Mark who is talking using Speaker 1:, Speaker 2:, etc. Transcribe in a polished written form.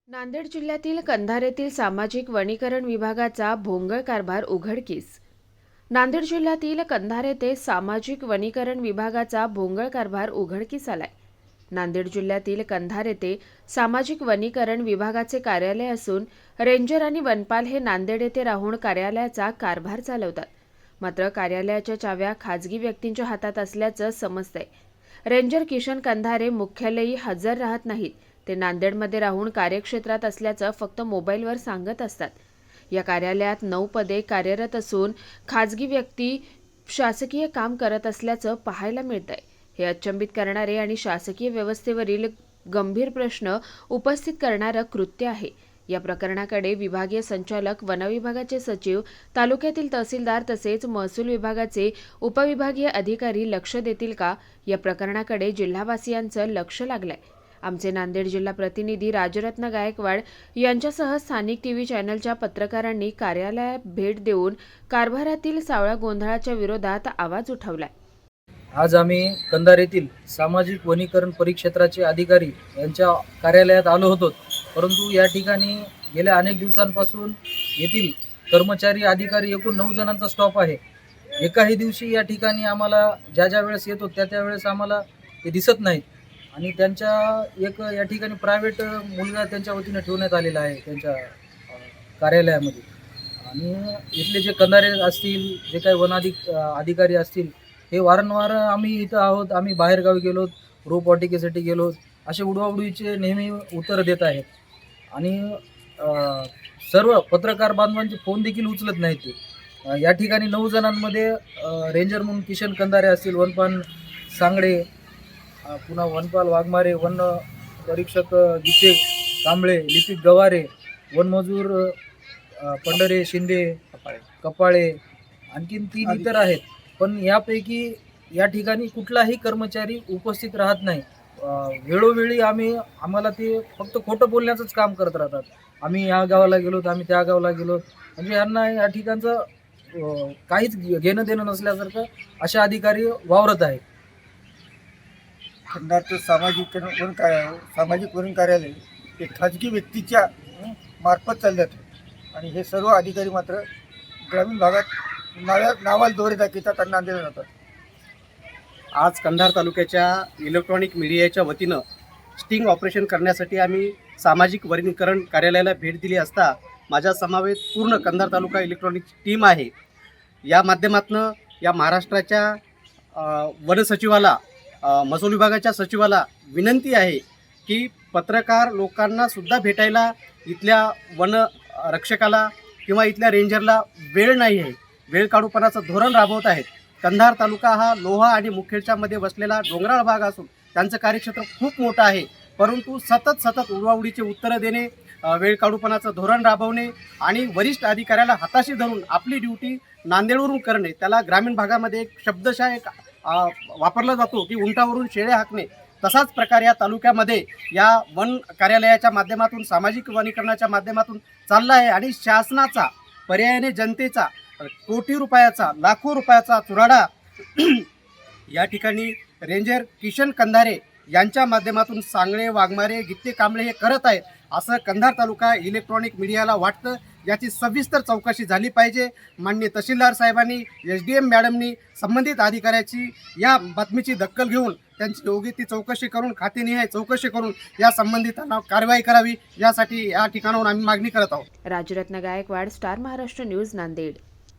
Speaker 1: नांदेड जिल्ह्यातील कंधार येथील सामाजिक वनीकरण विभागाचा भोंगळ कारभार उघडकीस. नांदेड जिल्ह्यातील कंधार येथे सामाजिक वनीकरण विभागाचा भोंगळ कारभार उघडकीस आलाय. नांदेड जिल्ह्यातील कंधार येथे सामाजिक वनीकरण विभागाचे कार्यालय असून रेंजर आणि वनपाल हे नांदेड येथे राहून कार्यालयाचा कारभार चालवतात. मात्र कार्यालयाच्या चाव्या खाजगी व्यक्तींच्या हातात असल्याचं समजतंय. रेंजर किशन कंधारे मुख्यालयी हजर राहत नाहीत. ते नांदेडमध्ये राहून कार्यक्षेत्रात असल्याचं फक्त मोबाईलवर सांगत असतात. या कार्यालयात 9 पदे कार्यरत असून खाजगी व्यक्ती शासकीय काम करत असल्याचं पाहायला मिळतंय. हे अचंबित करणारे आणि शासकीय व्यवस्थेवरील गंभीर प्रश्न उपस्थित करणारं कृत्य आहे. या प्रकरणाकडे विभागीय संचालक, वनविभागाचे सचिव, तालुक्यातील तहसीलदार तसेच महसूल विभागाचे उपविभागीय अधिकारी लक्ष देतील का? या प्रकरणाकडे जिल्हावासियांचं लक्ष लागलंय. आमचे नांदेड जिल्हा प्रतिनिधी राजरत्न गायकवाड यांच्यासह स्थानिक टीव्ही चॅनलच्या पत्रकारांनी कार्यालयात भेट देऊन कारभारातील सावळा गोंधळाच्या विरोधात आवाज उठवलाय.
Speaker 2: आज आम्ही कंधार येथील सामाजिक वनीकरण परिक्षेत्राचे अधिकारी यांच्या कार्यालयात आलो होतो. परंतु या ठिकाणी गेल्या अनेक दिवसांपासून येथील कर्मचारी, अधिकारी एकूण 9 जणांचा स्टॉप आहे. एकाही दिवशी या ठिकाणी आम्हाला ज्या वेळेस येतो त्या वेळेस आम्हाला ते दिसत नाहीत आणि त्यांच्या एक या ठिकाणी प्रायव्हेट मुलगा त्यांच्या वतीने ठेवण्यात आलेला आहे त्यांच्या कार्यालयामध्ये. आणि इथले जे कंधारे असतील, जे काही अधिकारी असतील, हे वारंवार आम्ही इथं आहोत, आम्ही बाहेरगावी गेलो, रोपवाटिकेसाठी गेलो, असे उडवाउडवीचे नेहमी उत्तर देत आहेत. आणि सर्व पत्रकार बांधवांचे फोन देखील उचलत नाहीत ते. या ठिकाणी 9 जणांमध्ये रेंजर म्हणून किशन कंधारे असतील, वनपाल सांगडे, पुन्हा वनपाल वाघमारे, वन परीक्षक गीते कांबळे, लिपिक गवारे, वनमजूर पंढरे शिंदे, कपाळे, आणखीन 3 इतर आहेत. पण यापैकी या ठिकाणी कुठलाही कर्मचारी उपस्थित राहत नाही. वेळोवेळी आम्हाला ते फक्त खोटं बोलण्याचंच काम करत राहतात. आम्ही या गावाला गेलो, आम्ही त्या गावाला गेलो, म्हणजे यांना या ठिकाणचं काहीच घेणं देणं नसल्यासारखं अशा अधिकारी वावरत आहेत.
Speaker 3: कंधारचं सामाजिक वनीकरण कार्यालय हे खाजगी व्यक्तीच्या मार्फत चालले जाते आणि हे सर्व अधिकारी मात्र ग्रामीण भागात नावाल दोरे दाखवितात आणि नांदेड जातात.
Speaker 4: आज कंधार तालुक्याच्या इलेक्ट्रॉनिक मीडियाच्या वतीनं स्टिंग ऑपरेशन करण्यासाठी आम्ही सामाजिक वनीकरण कार्यालयाला भेट दिली असता माझ्या समवेत पूर्ण कंधार तालुका इलेक्ट्रॉनिक टीम आहे. या माध्यमातून या महाराष्ट्राच्या वनसचिवाला, महसूल विभागाच्या सचिवाला विनंती आहे की पत्रकार लोकांना सुद्धा भेटायला इथल्या वन रक्षकाला किंवा इथल्या रेंजरला वेळ नाही आहे. वेळ काढूपणाचं धोरण राबवत आहेत. कंधार तालुका हा लोहा आणि मुखेडच्यामध्ये बसलेला डोंगराळ भाग असून त्यांचं कार्यक्षेत्र खूप मोठं आहे. परंतु सतत उडवाउडीचे उत्तरं देणे, वेळ काढूपणाचं धोरण राबवणे आणि वरिष्ठ अधिकाऱ्याला हाताशी धरून आपली ड्युटी नांदेडवरून करणे, त्याला ग्रामीण भागामध्ये एक शब्दशः वापरला जातो की उंटावरून शेळे हाकणे. तसाच प्रकार या तालुक्यामध्ये या वन कार्यालयाच्या माध्यमातून, सामाजिक वनीकरणाच्या माध्यमातून चालला आहे. आणि शासनाचा, पर्यायाने जनतेचा कोटी रुपयाचा, लाखो रुपयाचा चुराडा या ठिकाणी रेंजर किशन कंधारे यांच्या माध्यमातून सांगळे, वाघमारे, गित्ते कांबळे हे करत आहेत असं कंधार तालुका इलेक्ट्रॉनिक मीडियाला वाटतं. याची सविस्तर चौकशी झाली पाहिजे. माननीय तहसीलदार साहेबांनी, SDM मॅडमनी संबंधित अधिकाऱ्याची या बातमीची दखल घेऊन त्यांची योग्य ती चौकशी करून, खातेनिहाय चौकशी करून या संबंधितांना कारवाई करावी, यासाठी या ठिकाणाहून आम्ही मागणी करत आहोत.
Speaker 1: Rajratna Gaikwad, star Maharashtra news, Nanded.